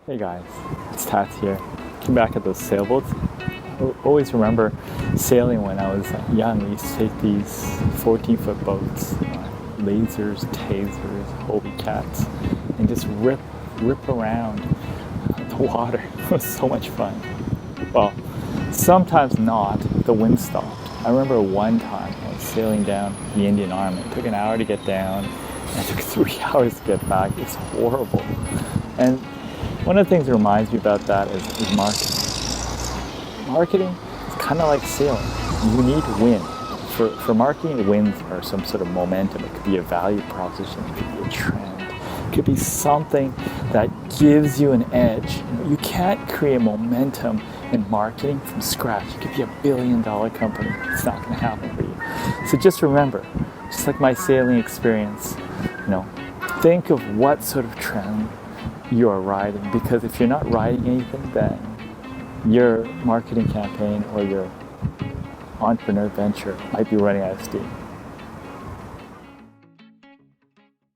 Hey guys, it's Tats here. Looking back at those sailboats, I always remember sailing when I was young. We used to take these 14-foot boats, lasers, tasers, Hobie cats, and just rip around the water. It was so much fun. Well, sometimes not. The wind stopped. I remember one time I was sailing down the Indian Arm. It took an hour to get down, and it took 3 hours to get back. It's horrible. And one of the things that reminds me about that is marketing. Marketing is kind of like sailing. You need wind. For marketing, winds are some sort of momentum. It could be a value proposition. It could be a trend. It could be something that gives you an edge. You can't create momentum in marketing from scratch. You could be $1 billion company. It's not going to happen for you. So just remember, just like my sailing experience, think of what sort of trend you are riding, because if you're not riding anything, then your marketing campaign or your entrepreneur venture might be running out of steam.